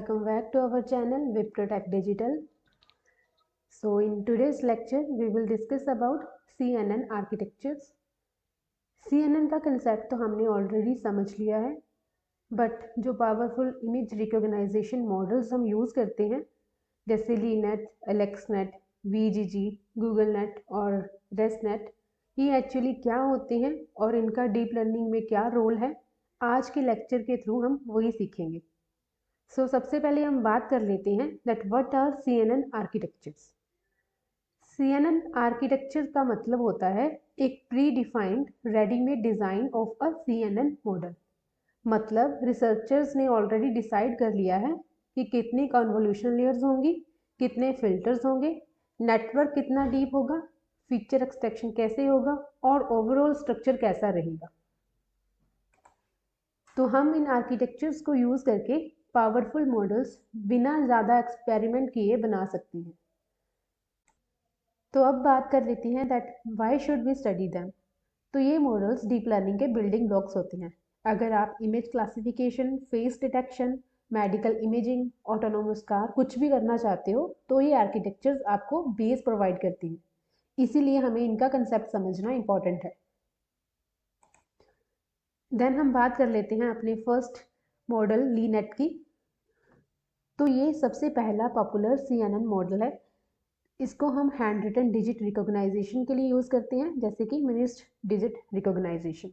welcome back to our channel Viprotech Digital. So in today's lecture we will discuss about CNN architectures. CNN का concept तो हमने already समझ लिया है, but जो पावरफुल इमेज रिकॉग्नाइजेशन मॉडल्स हम use करते हैं जैसे लीनेट, एलेक्सनेट, VGG, गूगल नेट और रेसनेट, ये एक्चुअली क्या होते हैं और इनका डीप लर्निंग में क्या रोल है, आज के लेक्चर के थ्रू हम वही सीखेंगे. सबसे पहले हम बात कर लेते हैं that what are CNN architectures. CNN architecture का मतलब होता है एक predefined readymade design of a CNN model. मतलब रिसर्चर्स ने ऑलरेडी डिसाइड कर लिया है कि कितनी कन्वोल्यूशन लेयर्स होंगी, कितने फिल्टर्स होंगे, नेटवर्क कितना डीप होगा, फीचर एक्सट्रैक्शन कैसे होगा और ओवरऑल स्ट्रक्चर कैसा रहेगा. तो हम इन आर्किटेक्चर्स को यूज़ करके पावरफुल मॉडल्स बिना ज़्यादा एक्सपेरिमेंट किए बना सकते हैं. तो अब बात कर लेते हैं that why should we study them. तो ये मॉडल्स डीप लर्निंग के बिल्डिंग ब्लॉक्स होते हैं. अगर आप image classification, face detection, medical imaging, autonomous car कुछ भी करना चाहते हो तो ये आर्किटेक्चर्स आपको बेस प्रोवाइड करती हैं. इसीलिए हमें इनका कंसेप्ट समझना इंपॉर्टेंट है. देन हम बात कर लेते हैं अपने फर्स्ट मॉडल लीनेट की. तो ये सबसे पहला पॉपुलर CNN मॉडल है. इसको हम हैंड रिटन डिजिट रिकॉग्नाइजेशन के लिए यूज़ करते हैं, जैसे कि मिनिस्ट डिजिट रिकॉग्नाइजेशन.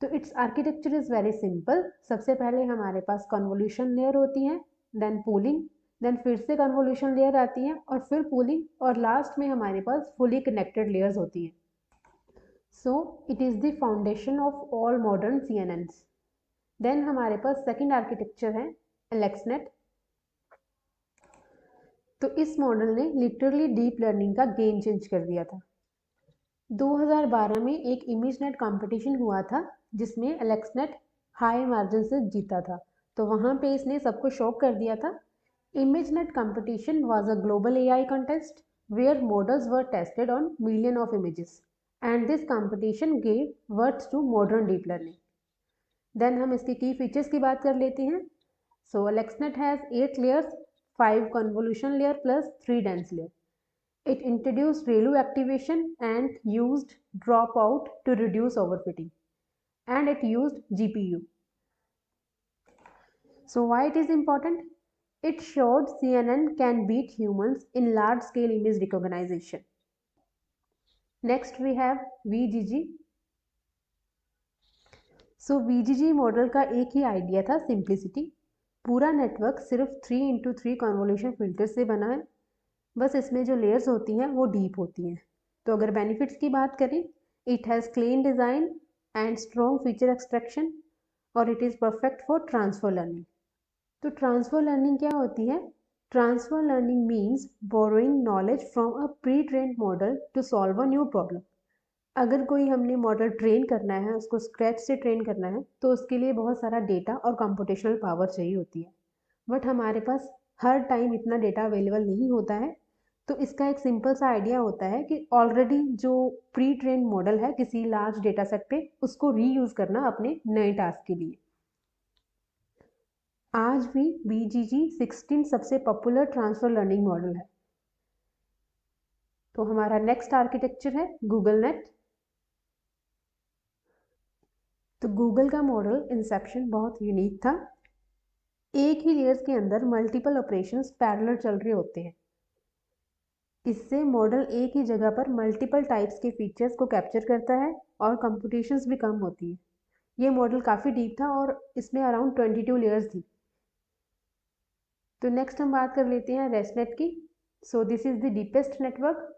तो it's architecture is very simple. सबसे पहले हमारे पास कन्वोल्यूशन लेयर होती है, देन पूलिंग, देन फिर से कन्वोल्यूशन लेयर आती है और फिर पूलिंग और लास्ट में हमारे पास फुली कनेक्टेड लेयर्स होती हैं. So it is the foundation of all modern CNNs. Then हमारे पास सेकेंड आर्किटेक्चर है एलेक्सनेट. तो इस मॉडल ने लिटरली डीप लर्निंग का गेम चेंज कर दिया था. 2012 में एक इमेजनेट कंपटीशन हुआ था जिसमें एलेक्सनेट हाई मार्जिन से जीता था. तो वहाँ पे इसने सबको शॉक कर दिया था. ImageNet competition was a global AI contest where models were tested on million of images and this competition gave birth to modern deep learning. Then हम इसके की फीचर्स की बात कर लेते हैं. So AlexNet has 8 layers, 5 convolution layer plus 3 dense layer. It introduced ReLU activation and used dropout to reduce overfitting, and it used GPU. So why it is important? It showed CNN can beat humans in large scale image recognition. Next we have VGG. So VGG model का एक ही idea था, simplicity. पूरा network सिर्फ 3x3 convolution filter से बना है. बस इसमें जो लेयर्स होती हैं वो डीप होती हैं. तो अगर बेनिफिट्स की बात करें, it has clean design and strong feature extraction और it is perfect for transfer learning. तो ट्रांसफर लर्निंग क्या होती है? Transfer learning means borrowing knowledge from a pre trained model to solve a new problem. अगर कोई हमने model train करना है, उसको स्क्रैच से ट्रेन करना है, तो उसके लिए बहुत सारा डेटा और कंप्यूटेशनल पावर चाहिए होती है. बट हमारे पास हर टाइम इतना डेटा अवेलेबल नहीं होता है. तो इसका एक सिंपल सा आइडिया होता है कि ऑलरेडी जो प्री ट्रेन मॉडल है किसी लार्ज डेटा सेट पे, उसको रीयूज़ करना अपने नए टास्क के लिए. आज भी VGG 16 सबसे पॉपुलर ट्रांसफर लर्निंग मॉडल है. तो हमारा नेक्स्ट आर्किटेक्चर है गूगल नेट. तो गूगल का मॉडल इंसेप्शन बहुत यूनिक था. एक ही लेयर्स के अंदर मल्टीपल ऑपरेशंस पैरेलल चल रहे होते हैं. इससे मॉडल एक ही जगह पर मल्टीपल टाइप्स के फीचर्स को कैप्चर करता है और कंप्यूटेशंस भी कम होती है. ये मॉडल काफ़ी डीप था और इसमें अराउंड 22 लेयर्स थी. तो नेक्स्ट हम बात कर लेते हैं रेस्टनेट की. So this is the deepest network.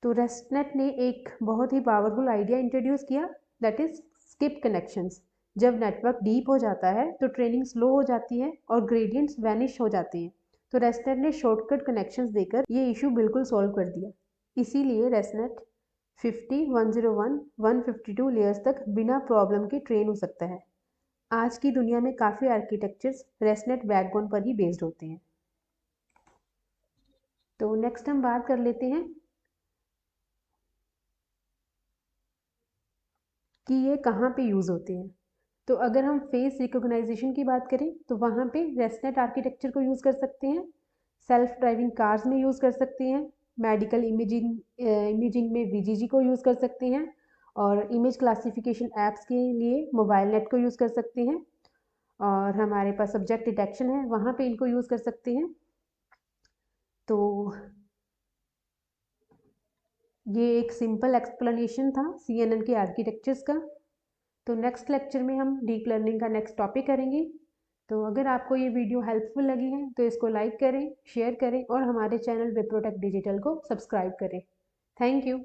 तो रेस्टनेट ने एक बहुत ही पावरफुल आइडिया इंट्रोड्यूस किया, दैट इज़ स्किप कनेक्शंस. जब नेटवर्क डीप हो जाता है तो ट्रेनिंग स्लो हो जाती है और ग्रेडियंट्स वैनिश हो जाते हैं. तो रेस्टनेट ने शॉर्टकट कनेक्शंस देकर ये इशू बिल्कुल सॉल्व कर दिया. इसीलिए रेस्टनेट 50, 101, 152 लेयर्स तक बिना प्रॉब्लम के ट्रेन हो सकता है. आज की दुनिया में काफ़ी आर्किटेक्चर्स रेस्टनेट बैकबोन पर ही बेस्ड होते हैं. तो नेक्स्ट हम बात कर लेते हैं कि ये कहाँ पे यूज़ होते हैं. तो अगर हम फेस रिकॉग्नाइजेशन की बात करें तो वहाँ पे रेस्टनेट आर्किटेक्चर को यूज़ कर सकते हैं, सेल्फ ड्राइविंग कार्स में यूज़ कर सकते हैं, मेडिकल इमेजिंग में VGG को यूज़ कर सकते हैं, और इमेज क्लासिफिकेशन ऐप्स के लिए मोबाइल नेट को यूज़ कर सकते हैं, और हमारे पास सब्जेक्ट डिटेक्शन है वहाँ पे इनको यूज़ कर सकते हैं। तो ये एक सिंपल एक्सप्लेनेशन था CNN के आर्किटेक्चर्स का। तो नेक्स्ट लेक्चर में हम डीप लर्निंग का नेक्स्ट टॉपिक करेंगे। तो अगर आपको ये वीडियो हेल्पफुल लगी है तो इसको लाइक करें, शेयर करें और हमारे चैनल विप्रोटेक डिजिटल को सब्सक्राइब करें। Thank you.